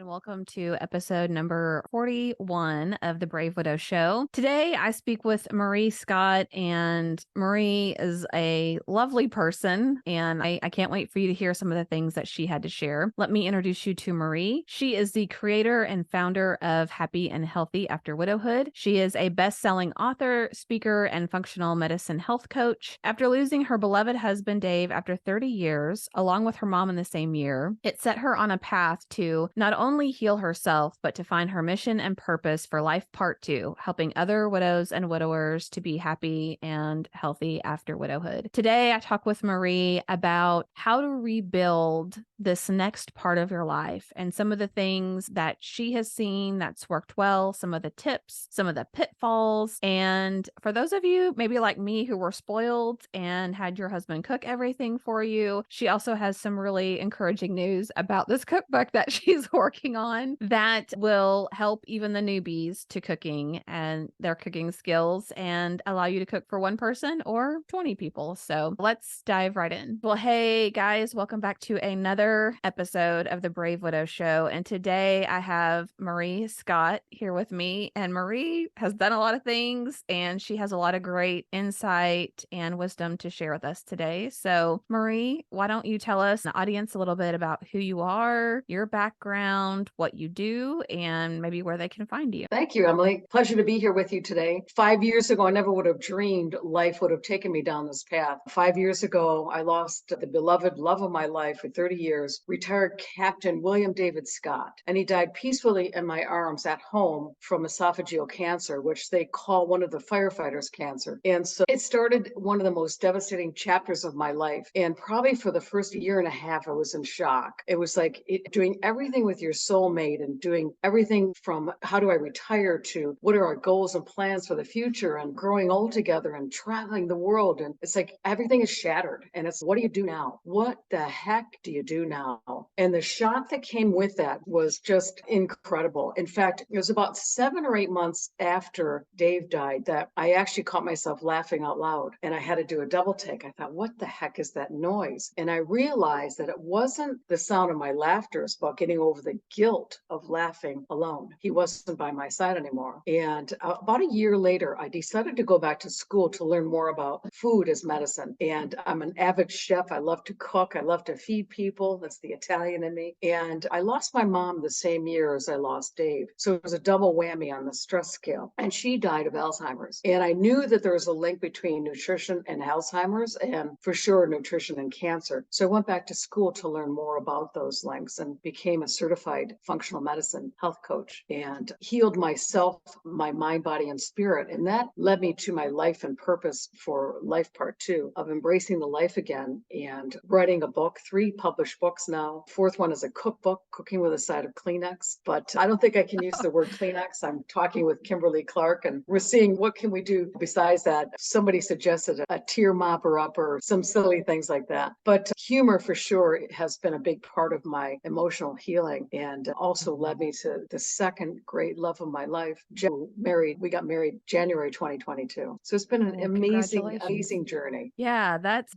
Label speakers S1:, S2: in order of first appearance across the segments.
S1: and welcome to episode number 41 of the Brave Widow Show. Today, I speak with Marie Scott, and Marie is a lovely person, and I can't wait for you to hear some of the things that she had to share. Let me introduce you to Marie. She is the creator and founder of Happy and Healthy After Widowhood. She is a best-selling author, speaker, and functional medicine health coach. After losing her beloved husband, Dave, after 30 years, along with her mom in the same year, it set her on a path to not only heal herself, but to find her mission and purpose for life part 2, helping other widows and widowers to be happy and healthy after widowhood. Today, I talk with Marie about how to rebuild this next part of your life and some of the things that she has seen that's worked well, some of the tips, some of the pitfalls. And for those of you maybe like me who were spoiled and had your husband cook everything for you, she also has some really encouraging news about this cookbook that she's working on that will help even the newbies to cooking and their cooking skills and allow you to cook for one person or 20 people. So let's dive right in. Well, hey guys, welcome back to another episode of the Brave Widow Show. And today I have Marie Scott here with me, and Marie has done a lot of things and she has a lot of great insight and wisdom to share with us today. So Marie, why don't you tell us, the audience, a little bit about who you are, your background, what you do, and maybe where they can find you.
S2: Thank you, Emily. Pleasure to be here with you today. 5 years ago, I never would have dreamed life would have taken me down this path. 5 years ago, I lost the beloved love of my life for 30 years, retired Captain William David Scott, and he died peacefully in my arms at home from esophageal cancer, which they call one of the firefighters' cancer. And so it started one of the most devastating chapters of my life. And probably for the first year and a half, I was in shock. It was like doing everything with your soulmate and doing everything from how do I retire to what are our goals and plans for the future and growing old together and traveling the world. And it's like everything is shattered. And it's, what do you do now? What the heck do you do now? And the shock that came with that was just incredible. In fact, it was about 7 or 8 months after Dave died that I actually caught myself laughing out loud. And I had to do a double take. I thought, what the heck is that noise? And I realized that it wasn't the sound of my laughter. It's about getting over the guilt of laughing alone. He wasn't by my side anymore. And about a year later, I decided to go back to school to learn more about food as medicine. And I'm an avid chef. I love to cook. I love to feed people. That's the Italian in me. And I lost my mom the same year as I lost Dave. So it was a double whammy on the stress scale. And she died of Alzheimer's. And I knew that there was a link between nutrition and Alzheimer's, and for sure nutrition and cancer. So I went back to school to learn more about those links and became a certified functional medicine health coach and healed myself, my mind, body, and spirit. And that led me to my life and purpose for life part 2 of embracing the life again and writing a book, 3 published books now. 4th one is a cookbook, cooking with a side of Kleenex. But I don't think I can use the word Kleenex. I'm talking with Kimberly Clark and we're seeing what can we do besides that. Somebody suggested a tear mopper up or some silly things like that. But humor for sure has been a big part of my emotional healing and also led me to the second great love of my life. We got married January 2022. So it's been an amazing journey.
S1: Yeah, that's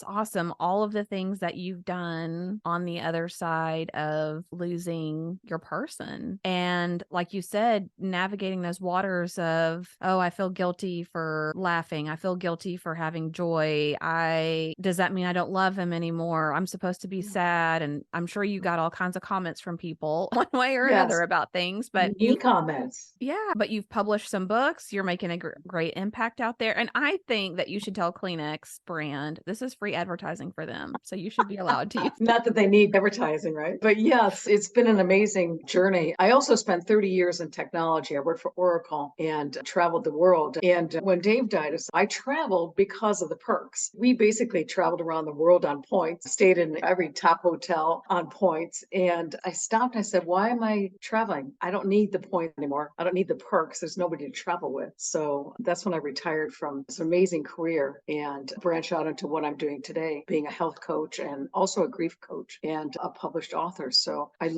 S1: awesome. All of the things that you've done on the other side of losing your person. And like you said, navigating those waters of, oh, I feel guilty for laughing. I feel guilty for having joy. Does that mean I don't love him anymore? I'm supposed to be sad. And I'm sure you got all kinds of comments from people one way or another about things, but you've published some books. You're making a great impact out there. And I think that you should tell Kleenex brand, this is free advertising for them. So you should be allowed to use
S2: Not that they need advertising, right? But yes, it's been an amazing journey. I also spent 30 years in technology. I worked for Oracle and traveled the world. And when Dave died, I traveled because of the perks. We basically traveled around the world on points, stayed in every top hotel on points. And I stopped. I said, why am I traveling? I don't need the point anymore. I don't need the perks. There's nobody to travel with. So that's when I retired from this amazing career and branched out into what I'm doing today, being a health coach and also a grief coach and a published author. So I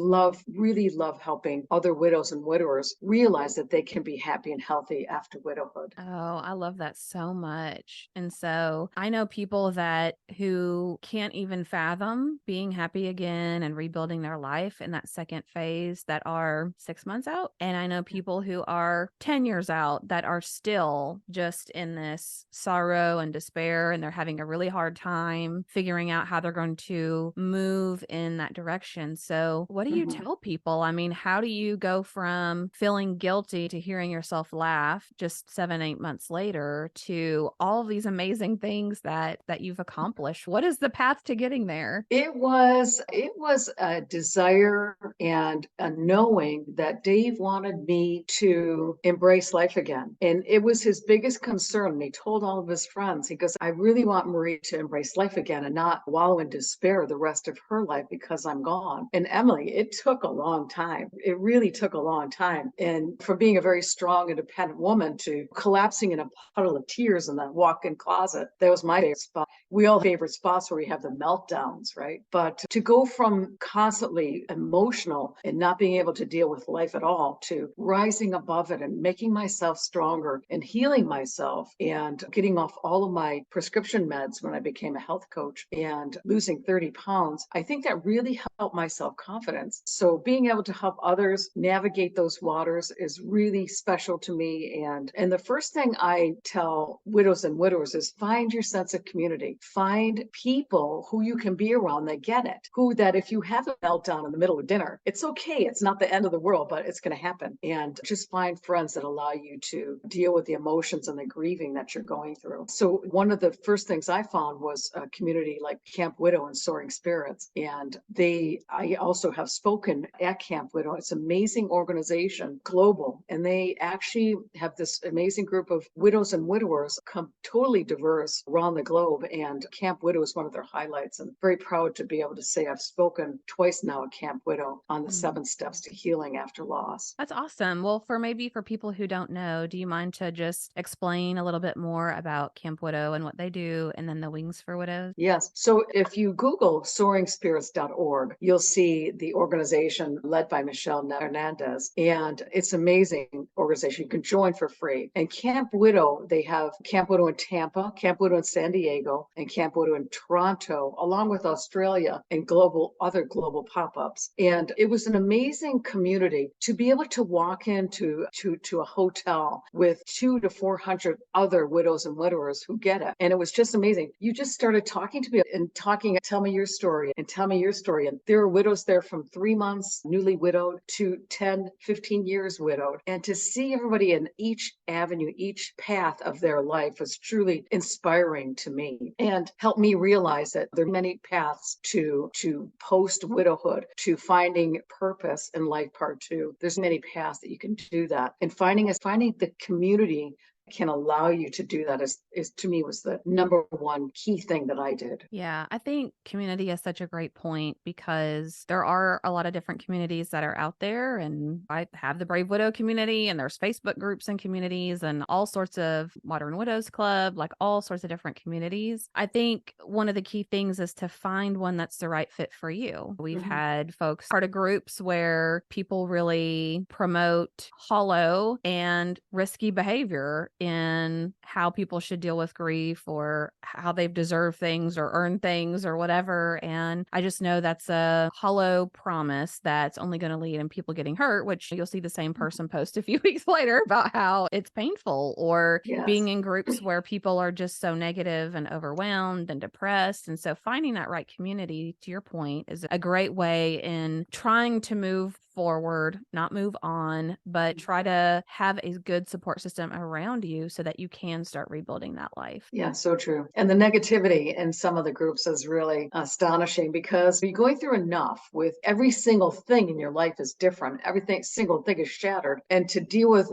S2: really love helping other widows and widowers realize that they can be happy and healthy after widowhood.
S1: Oh, I love that so much. And so I know people who can't even fathom being happy again and rebuilding their life. And that second phase that are 6 months out. And I know people who are 10 years out that are still just in this sorrow and despair, and they're having a really hard time figuring out how they're going to move in that direction. So, what do you tell people? I mean, how do you go from feeling guilty to hearing yourself laugh just 7, 8 months later to all of these amazing things that you've accomplished? What is the path to getting there?
S2: It was a desire and a knowing that Dave wanted me to embrace life again. And it was his biggest concern. And he told all of his friends, he goes, I really want Marie to embrace life again and not wallow in despair the rest of her life because I'm gone. And Emily, it took a long time. It really took a long time. And from being a very strong, independent woman to collapsing in a puddle of tears in the walk-in closet, that was my favorite spot. We all have favorite spots where we have the meltdowns, right? But to go from constantly emotional and not being able to deal with life at all to rising above it and making myself stronger and healing myself and getting off all of my prescription meds when I became a health coach and losing 30 pounds, I think that really helped my self-confidence. So being able to help others navigate those waters is really special to me. And the first thing I tell widows and widowers is find your sense of community. Find people who you can be around that get it, who that if you have a meltdown in the middle of dinner, it's okay. It's not the end of the world, but it's going to happen. And just find friends that allow you to deal with the emotions and the grieving that you're going through. So one of the first things I found was a community like Camp Widow and Soaring Spirits. And I also have spoken at Camp Widow. It's an amazing organization, global, and they actually have this amazing group of widows and widowers, come totally diverse around the globe. And Camp Widow is one of their highlights. And very proud to be able to say I've spoken twice now at Camp Widow on the 7 steps to healing after loss.
S1: That's awesome. Well, for people who don't know, do you mind to just explain a little bit more about Camp Widow and what they do and then the Wings for Widows?
S2: Yes. So if you Google soaringspirits.org, you'll see the organization led by Michelle Hernandez. And it's an amazing organization. You can join for free. And Camp Widow, they have Camp Widow in Tampa, Camp Widow in San Diego, and Camp Widow in Toronto, along with Australia and other global pop-ups. And it was an amazing community to be able to walk into a hotel with 200 to 400 other widows and widowers who get it. And it was just amazing. You just started talking to me and tell me your story and tell me your story. And there are widows there from 3 months newly widowed to 10, 15 years widowed. And to see everybody in each avenue, each path of their life was truly inspiring to me and helped me realize that there are many paths to post widowhood, to finding purpose in life part two. There's many paths that you can do that. And finding the community can allow you to do that is to me was the number one key thing that I did.
S1: Yeah, I think community is such a great point because there are a lot of different communities that are out there. And I have the Brave Widow community, and there's Facebook groups and communities, and all sorts of Modern Widows Club, like all sorts of different communities. I think one of the key things is to find one that's the right fit for you. We've had folks part of groups where people really promote hollow and risky behavior in how people should deal with grief or how they've deserved things or earned things or whatever. And I just know that's a hollow promise that's only going to lead in people getting hurt, which you'll see the same person post a few weeks later about how it's painful, or being
S2: Yes.
S1: in groups where people are just so negative and overwhelmed and depressed. And so finding that right community, to your point, is a great way in trying to move forward, not move on, but try to have a good support system around you so that you can start rebuilding that life.
S2: Yeah, so true. And the negativity in some of the groups is really astonishing because you're going through enough with every single thing in your life is different. Everything single thing is shattered. And to deal with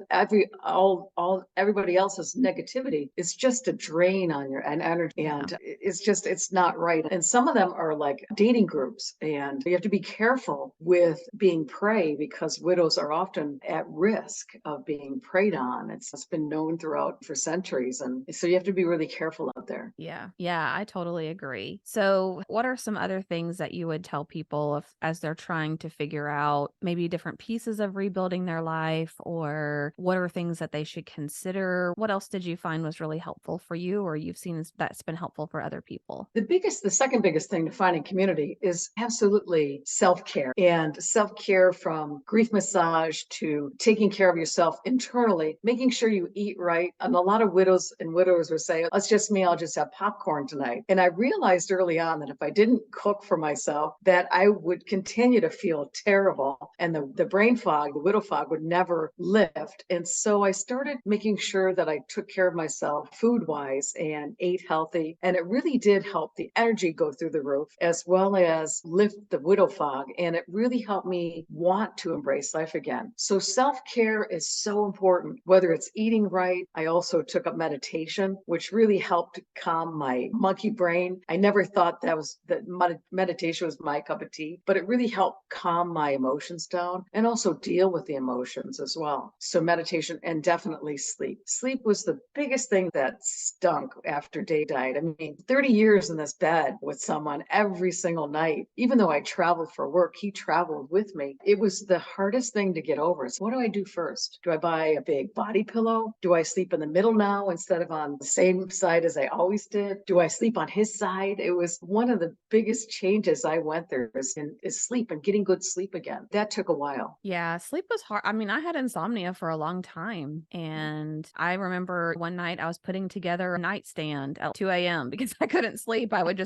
S2: everybody else's negativity is just a drain on your energy. And it's not right. And some of them are like dating groups. And you have to be careful with being present pray because widows are often at risk of being preyed on. It's been known throughout for centuries. And so you have to be really careful out there.
S1: Yeah. Yeah, I totally agree. So, what are some other things that you would tell people as they're trying to figure out maybe different pieces of rebuilding their life, or what are things that they should consider? What else did you find was really helpful for you, or you've seen that's been helpful for other people?
S2: The second biggest thing to finding community is absolutely self-care, and self-care from grief massage to taking care of yourself internally, making sure you eat right. And a lot of widows and widowers would say, "Oh, it's just me, I'll just have popcorn tonight." And I realized early on that if I didn't cook for myself, that I would continue to feel terrible, and the brain fog, the widow fog would never lift. And so I started making sure that I took care of myself food wise and ate healthy. And it really did help the energy go through the roof as well as lift the widow fog. And it really helped me want to embrace life again. So self-care is so important, whether it's eating right. I also took up meditation, which really helped calm my monkey brain. I never thought that meditation was my cup of tea, but it really helped calm my emotions down and also deal with the emotions as well. So meditation and definitely sleep. Sleep was the biggest thing that stunk after Dave died. I mean, 30 years in this bed with someone every single night, even though I traveled for work, he traveled with me. It was the hardest thing to get over. So what do I do first? Do I buy a big body pillow? Do I sleep in the middle now instead of on the same side as I always did? Do I sleep on his side? It was one of the biggest changes I went through is sleep and getting good sleep again. That took a while.
S1: Yeah, sleep was hard. I mean, I had insomnia for a long time. And I remember one night I was putting together a nightstand at 2 a.m. because I couldn't sleep. I was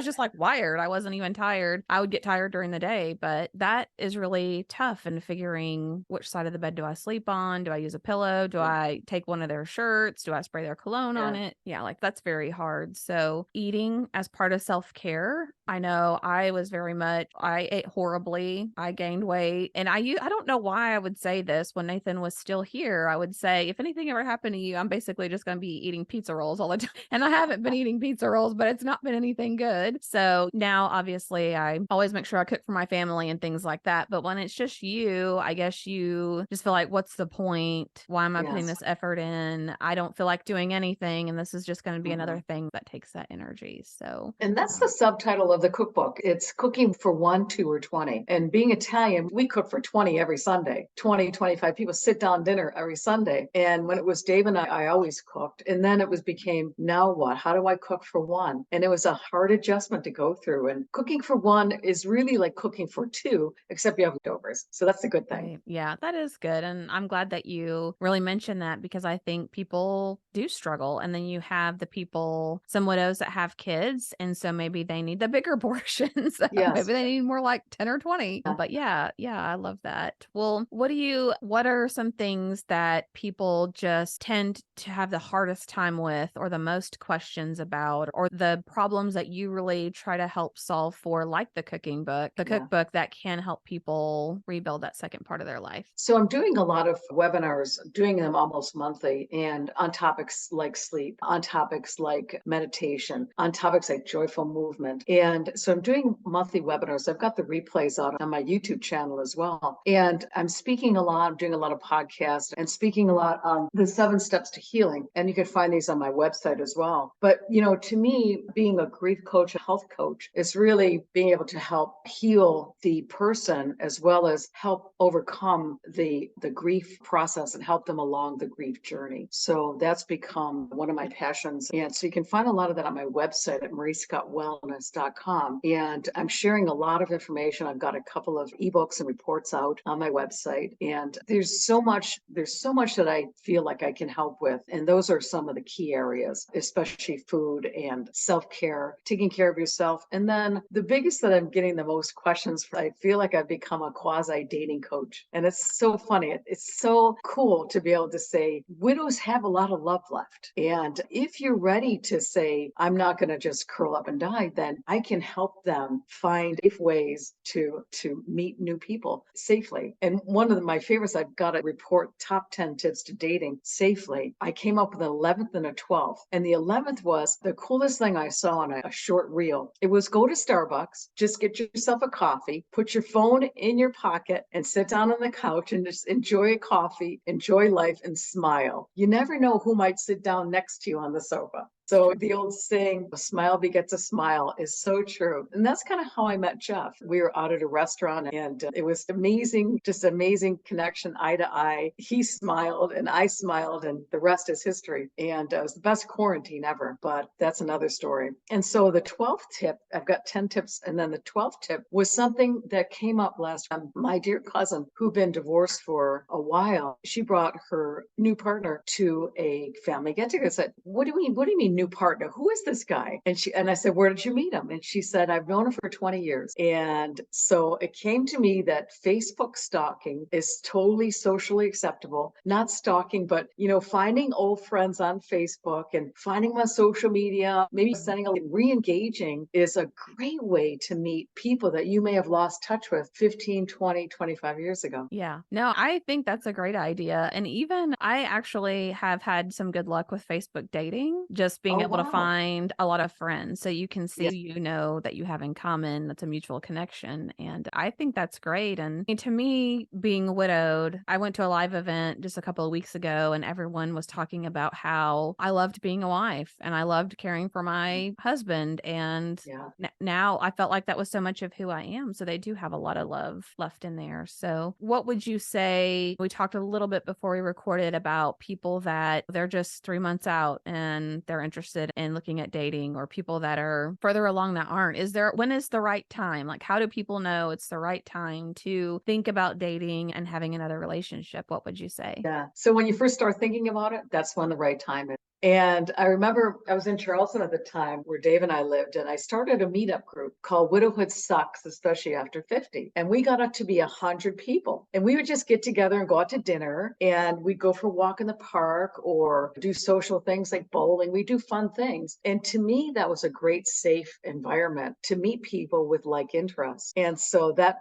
S1: just like wired. I wasn't even tired. I would get tired during the day, but that is really tough in figuring which side of the bed do I sleep on? Do I use a pillow? Do I take one of their shirts? Do I spray their cologne on
S2: Yeah.
S1: it? Yeah, like that's very hard. So, eating as part of self care, I know I was very much, I ate horribly. I gained weight. And I don't know why I would say this when Nathan was still here. I would say, if anything ever happened to you, I'm basically just going to be eating pizza rolls all the time. And I haven't been eating pizza rolls, but it's not been anything good. So now, obviously, I always make sure I cook for my family and things like that. But when it's just you, I guess you just feel like, what's the point? Why am I putting
S2: Yes.
S1: this effort in? I don't feel like doing anything. And this is just going to be
S2: Mhm.
S1: another thing that takes that energy. So,
S2: And that's the subtitle of the cookbook. It's cooking for one, two, or 20. And being Italian, we cook for 20 every Sunday. 20, 25 people sit down dinner every Sunday. And when it was Dave and I always cooked. And then became, now what? How do I cook for one? And it was a hard adjustment to go through. And cooking for one is really like cooking for two, except you have leftovers. So that's the good thing.
S1: right. Yeah, that is good. And I'm glad that you really mentioned that, because I think people do struggle. And then you have the people, some widows that have kids. And so maybe they need the bigger portions.
S2: Yes.
S1: Maybe they need more like 10 or 20. But yeah, I love that. Well, what are some things that people just tend to have the hardest time with, or the most questions about, or the problems that you really try to help solve for, like the
S2: Yeah.
S1: cookbook that can help people rebuild that second part of their life?
S2: So I'm doing a lot of webinars, doing them almost monthly, and on topics like sleep, on topics like meditation, on topics like joyful movement. And so I'm doing monthly webinars. I've got the replays out on my YouTube channel as well. And I'm speaking a lot, I'm doing a lot of podcasts and speaking a lot on the 7 steps to healing. And you can find these on my website as well. But, to me, being a grief coach, a health coach, is really being able to help heal the person as well as help overcome the grief process and help them along the grief journey. So that's become one of my passions. And so you can find a lot of that on my website at mariescottwellness.com. And I'm sharing a lot of information. I've got a couple of ebooks and reports out on my website. And there's so much that I feel like I can help with. And those are some of the key areas, especially food and self-care, taking care of yourself. And then the biggest that I'm getting the most questions for, I feel like I've become a quasi dating coach. And it's so funny. It's so cool to be able to say, widows have a lot of love left. And if you're ready to say, I'm not going to just curl up and die, then I can help them find safe ways to meet new people safely. And one of my favorites, I've got to report top 10 tips to dating safely. I came up with an 11th and a 12th. And the 11th was the coolest thing I saw on a short reel. It was, go to Starbucks, just get yourself a coffee, put your phone in your pocket and sit down on the couch and just enjoy a coffee, enjoy life, and smile. You never know who might sit down next to you on the sofa. So the old saying, a smile begets a smile, is so true. And that's kind of how I met Jeff. We were out at a restaurant and it was amazing, just amazing connection, eye to eye. He smiled and I smiled, and the rest is history. And it was the best quarantine ever, but that's another story. And so the 12th tip, I've got 10 tips. And then the 12th tip was something that came up last time. My dear cousin, who'd been divorced for a while, she brought her new partner to a family get together. I said, what do you mean new partner? Who is this guy? And I said, where did you meet him? And she said, I've known him for 20 years. And so it came to me that Facebook stalking is totally socially acceptable. Not stalking, but finding old friends on Facebook and finding them on social media, maybe sending a re-engaging is a great way to meet people that you may have lost touch with 15, 20, 25 years ago.
S1: Yeah. No, I think that's a great idea. And even I actually have had some good luck with Facebook dating, just being
S2: Oh,
S1: able to
S2: wow.
S1: find a lot of friends. So you can see,
S2: Yes.
S1: that you have in common. That's a mutual connection. And I think that's great. And to me, being widowed, I went to a live event just a couple of weeks ago and everyone was talking about how I loved being a wife and I loved caring for my husband. And
S2: Yeah.
S1: now I felt like that was so much of who I am. So they do have a lot of love left in there. So what would you say? We talked a little bit before we recorded about people that they're just 3 months out and they're interested in looking at dating, or people that are further along that aren't. When is the right time? Like, how do people know it's the right time to think about dating and having another relationship? What would you say?
S2: Yeah. So when you first start thinking about it, that's when the right time is. And I remember I was in Charleston at the time where Dave and I lived, and I started a meetup group called Widowhood Sucks, especially after 50. And we got up to be 100 people. And we would just get together and go out to dinner, and we'd go for a walk in the park or do social things like bowling. We do fun things. And to me, that was a great, safe environment to meet people with like interests. And so that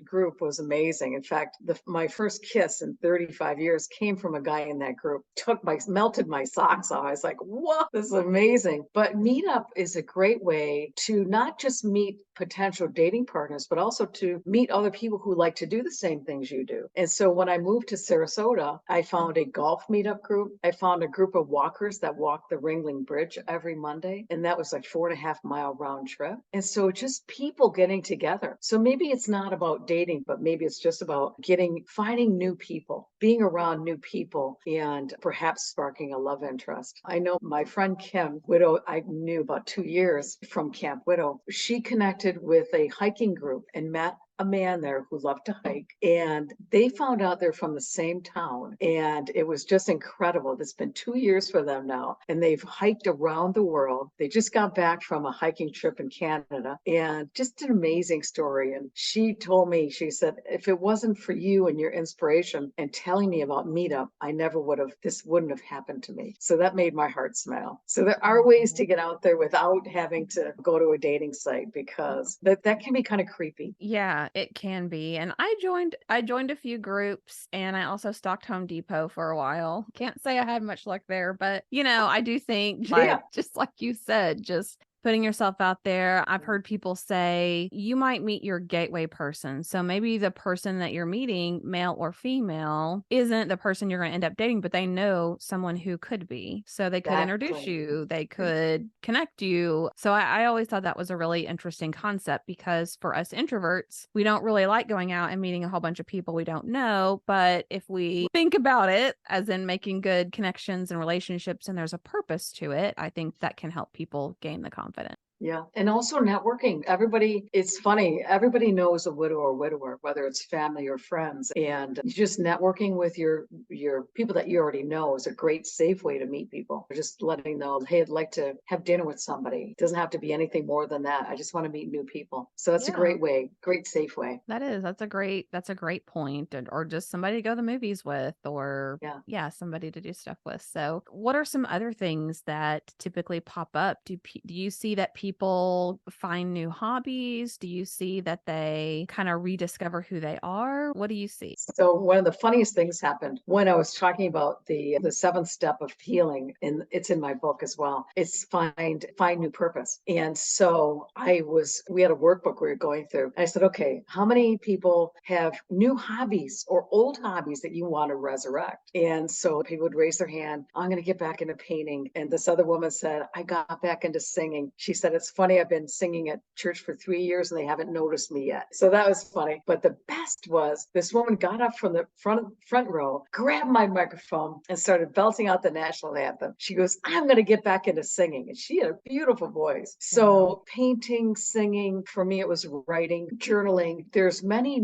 S2: group was amazing. In fact, my first kiss in 35 years came from a guy in that group. Melted my socks off. I was like, whoa, this is amazing. But Meetup is a great way to not just meet potential dating partners, but also to meet other people who like to do the same things you do. And so when I moved to Sarasota, I found a golf meetup group. I found a group of walkers that walk the Ringling Bridge every Monday. And that was like 4.5 mile round trip. And so just people getting together. So maybe it's not about dating, but maybe it's just about finding new people, being around new people, and perhaps sparking a love interest. I know my friend Kim, widow, I knew about 2 years from Camp Widow. She connected with a hiking group and met a man there who loved to hike, and they found out they're from the same town, and it was just incredible. It's been 2 years for them now, and they've hiked around the world. They just got back from a hiking trip in Canada, and just an amazing story. And she told me, she said, if it wasn't for you and your inspiration and telling me about Meetup, this wouldn't have happened to me. So that made my heart smile. So there are ways to get out there without having to go to a dating site, because that can be kind of creepy.
S1: Yeah, it can be. And I joined a few groups, and I also stocked Home Depot for a while. Can't say I had much luck there, but I do think
S2: Yeah.
S1: just like you said, just putting yourself out there. I've heard people say you might meet your gateway person. So maybe the person that you're meeting, male or female, isn't the person you're going to end up dating, but they know someone who could be. So they could introduce
S2: Exactly.
S1: you, they could connect you. So I always thought that was a really interesting concept, because for us introverts, we don't really like going out and meeting a whole bunch of people we don't know. But if we think about it as in making good connections and relationships and there's a purpose to it, I think that can help people gain the confidence.
S2: Yeah. And also networking. It's funny, everybody knows a widow or widower, whether it's family or friends. And just networking with your people that you already know is a great, safe way to meet people. Just letting them know, hey, I'd like to have dinner with somebody. It doesn't have to be anything more than that. I just want to meet new people. So that's a
S1: Yeah.
S2: great way, great, safe way.
S1: That's a great point. Or just somebody to go to the movies with, or
S2: Yeah.
S1: somebody to do stuff with. So what are some other things that typically pop up? Do you see that people people find new hobbies? Do you see that they kind of rediscover who they are? What do you see?
S2: So one of the funniest things happened when I was talking about the seventh step of healing, and it's in my book as well. It's find new purpose. And so we had a workbook we were going through. And I said, okay, how many people have new hobbies or old hobbies that you want to resurrect? And so people would raise their hand. I'm going to get back into painting. And this other woman said, I got back into singing. She said, it's funny, I've been singing at church for 3 years and they haven't noticed me yet. So that was funny. But the best was this woman got up from the front row, grabbed my microphone, and started belting out the national anthem. She goes, I'm going to get back into singing. And she had a beautiful voice.
S1: Wow.
S2: So painting, singing, for me, it was writing, journaling. There's many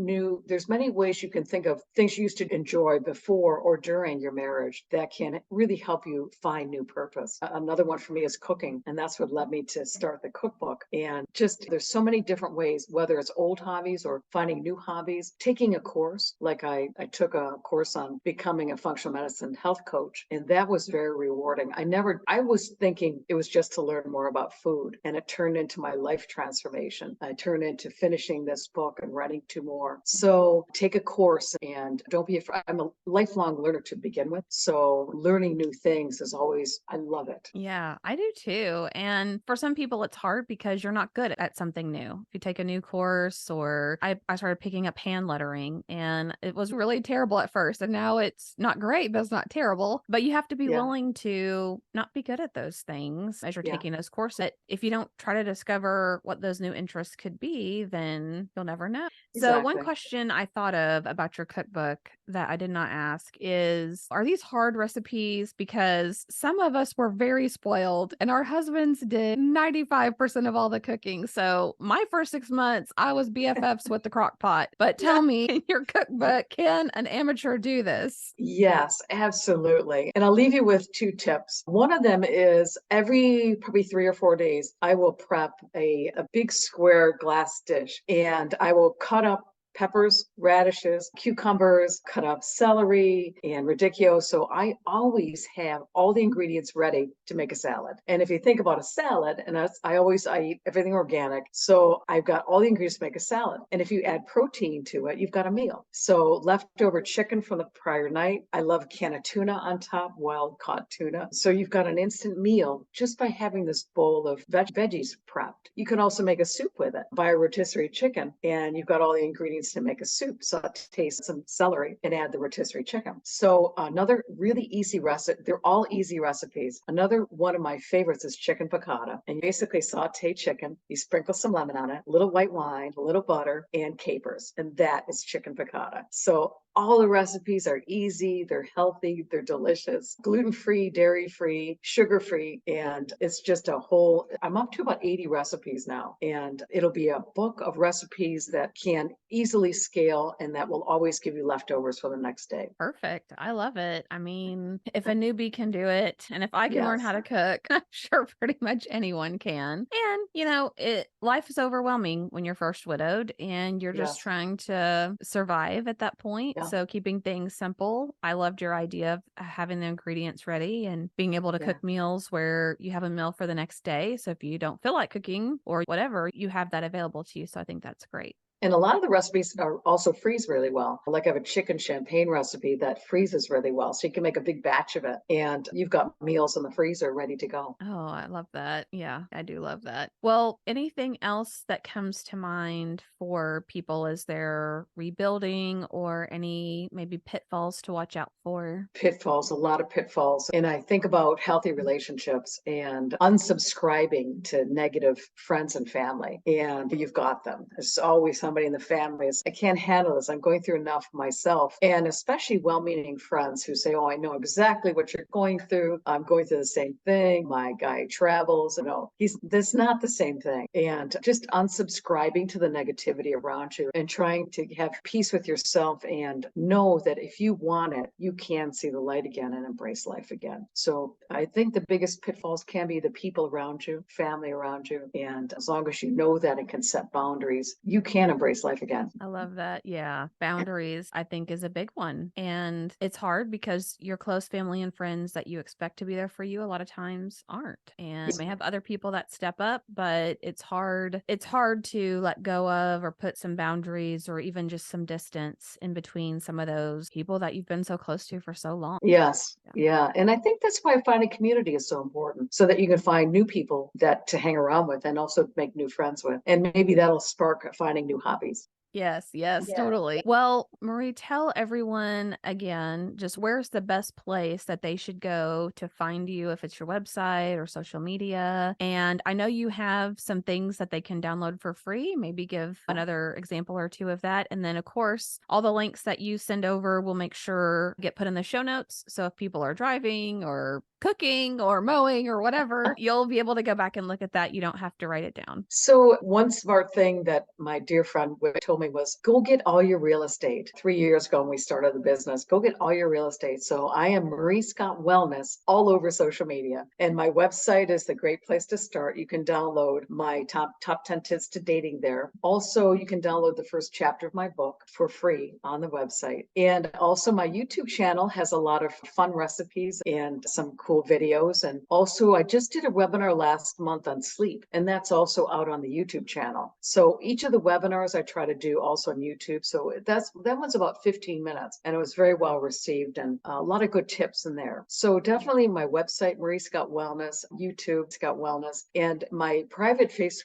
S2: ways you can think of things you used to enjoy before or during your marriage that can really help you find new purpose. Another one for me is cooking. And that's what led me to start the cookbook. And just there's so many different ways, whether it's old hobbies or finding new hobbies, taking a course. Like I took a course on becoming a functional medicine health coach, and that was very rewarding. I was thinking it was just to learn more about food, and it turned into my life transformation. I turned into finishing this book and writing two more. So take a course and don't be afraid. I'm a lifelong learner to begin with. So learning new things is always, I love it.
S1: Yeah, I do too. And for some people, it's hard because you're not good at something new. If you take a new course, or I started picking up hand lettering, and it was really terrible at first. And now it's not great, but it's not terrible. But you have to be
S2: Yeah.
S1: willing to not be good at those things as you're
S2: Yeah.
S1: taking those courses. If you don't try to discover what those new interests could be, then you'll never know. So, one
S2: Exactly.
S1: question I thought of about your cookbook that I did not ask is, are these hard recipes? Because some of us were very spoiled and our husbands did 95% of all the cooking. So, my first 6 months, I was BFFs with the crock pot. But
S2: Yeah.
S1: tell me, in your cookbook, can an amateur do this?
S2: Yes, absolutely. And I'll leave you with two tips. One of them is every probably 3 or 4 days, I will prep a big square glass dish, and I will cut up peppers, radishes, cucumbers, cut up celery and radicchio. So I always have all the ingredients ready to make a salad. And if you think about a salad, and I eat everything organic. So I've got all the ingredients to make a salad. And if you add protein to it, you've got a meal. So leftover chicken from the prior night. I love a can of tuna on top, wild caught tuna. So you've got an instant meal just by having this bowl of veggies prepped. You can also make a soup with it. Buy a rotisserie chicken, and you've got all the ingredients to make a soup. Saute some celery and add the rotisserie chicken. So another really easy recipe. They're all easy recipes. Another one of my favorites is chicken piccata. And you basically saute chicken. You sprinkle some lemon on it, a little white wine, a little butter, and capers. And that is chicken piccata. So all the recipes are easy, they're healthy, they're delicious, gluten-free, dairy-free, sugar-free, and it's just I'm up to about 80 recipes now, and it'll be a book of recipes that can easily scale and that will always give you leftovers for the next day.
S1: Perfect. I love it. I mean, if a newbie can do it, and if I can learn how
S2: Yes,
S1: to cook, I'm sure pretty much anyone can. And, life is overwhelming when you're first widowed and you're just
S2: yes,
S1: trying to survive at that point.
S2: yeah,
S1: So, keeping things simple. I loved your idea of having the ingredients ready and being able to
S2: yeah.
S1: cook meals where you have a meal for the next day. So, if you don't feel like cooking or whatever, you have that available to you. So, I think that's great.
S2: And a lot of the recipes are also freeze really well. Like I have a chicken champagne recipe that freezes really well. So you can make a big batch of it and you've got meals in the freezer ready to go.
S1: Oh, I love that. Yeah, I do love that. Well, anything else that comes to mind for people as they're rebuilding, or any maybe pitfalls to watch out for?
S2: Pitfalls, a lot of pitfalls. And I think about healthy relationships and unsubscribing to negative friends and family. And you've got them. There's always somebody in the family. I can't handle this. I'm going through enough myself. And especially well meaning friends who say, oh, I know exactly what you're going through. I'm going through the same thing. My guy travels. No, that's not the same thing. And just unsubscribing to the negativity around you and trying to have peace with yourself and know that if you want it, you can see the light again and embrace life again. So I think the biggest pitfalls can be the people around you, family around you. And as long as you know that and can set boundaries, you can embrace embrace life again.
S1: I love that. Yeah. Boundaries, I think, is a big one. And it's hard because your close family and friends that you expect to be there for you a lot of times aren't. And you may have other people that step up, but it's hard. It's hard to let go of or put some boundaries or even just some distance in between some of those people that you've been so close to for so long.
S2: Yes. Yeah. And I think that's why finding community is so important, so that you can find new people that to hang around with and also make new friends with. And maybe that'll spark finding new hobbies.
S1: Yes, yes,
S2: Yeah.
S1: totally. Well, Marie, tell everyone again, just where's the best place that they should go to find you, if it's your website or social media. And I know you have some things that they can download for free. Maybe give another example or two of that. And then, of course, all the links that you send over will make sure get put in the show notes. So if people are driving or cooking or mowing or whatever, you'll be able to go back and look at that. You don't have to write it down.
S2: So one smart thing that my dear friend told me was, go get all your real estate. 3 years ago when we started the business, go get all your real estate. So I am Marie Scott Wellness all over social media. And my website is the great place to start. You can download my top 10 tips to dating there. Also, you can download the first chapter of my book for free on the website. And also my YouTube channel has a lot of fun recipes and some cool videos. And also I just did a webinar last month on sleep, and that's also out on the YouTube channel. So each of the webinars I try to do also on YouTube. So that one's about 15 minutes, and it was very well received and a lot of good tips in there. So definitely my website, Marie Scott Wellness, YouTube, Scott Wellness, and my private Facebook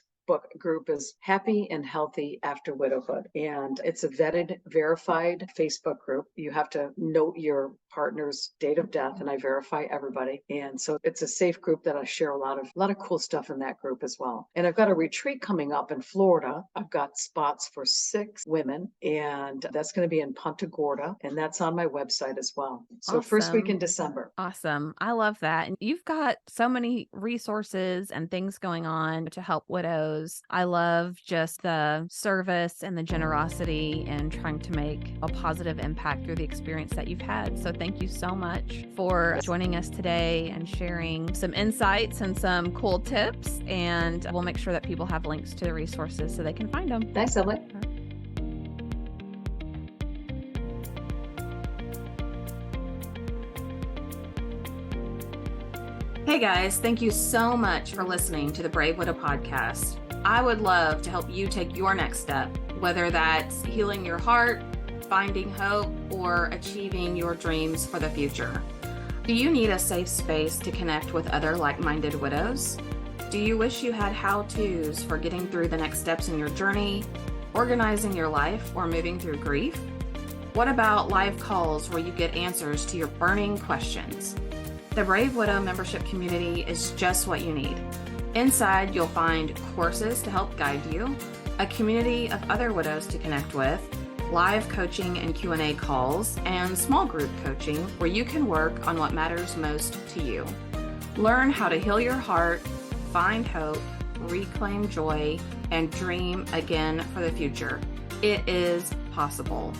S2: group is Happy and Healthy After Widowhood. And it's a vetted, verified Facebook group. You have to note your partner's date of death, and I verify everybody. And so it's a safe group that I share a lot of cool stuff in that group as well. And I've got a retreat coming up in Florida. I've got spots for 6 women, and that's going to be in Punta Gorda, and that's on my website as well. So first week in December.
S1: Awesome. I love that. And you've got so many resources and things going on to help widows. I love just the service and the generosity and trying to make a positive impact through the experience that you've had. So thank you so much for joining us today and sharing some insights and some cool tips. And we'll make sure that people have links to the resources so they can find them.
S2: Thanks, Emily.
S1: Hey guys, thank you so much for listening to the Brave Widow podcast. I would love to help you take your next step, whether that's healing your heart, finding hope, or achieving your dreams for the future. Do you need a safe space to connect with other like-minded widows? Do you wish you had how-tos for getting through the next steps in your journey, organizing your life, or moving through grief? What about live calls where you get answers to your burning questions? The Brave Widow membership community is just what you need. Inside, you'll find courses to help guide you, a community of other widows to connect with, live coaching and Q&A calls, and small group coaching where you can work on what matters most to you. Learn how to heal your heart, find hope, reclaim joy, and dream again for the future. It is possible.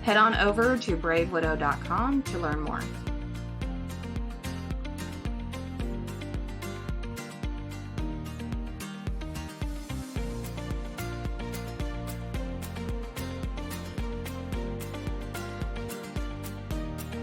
S1: Head on over to bravewidow.com to learn more.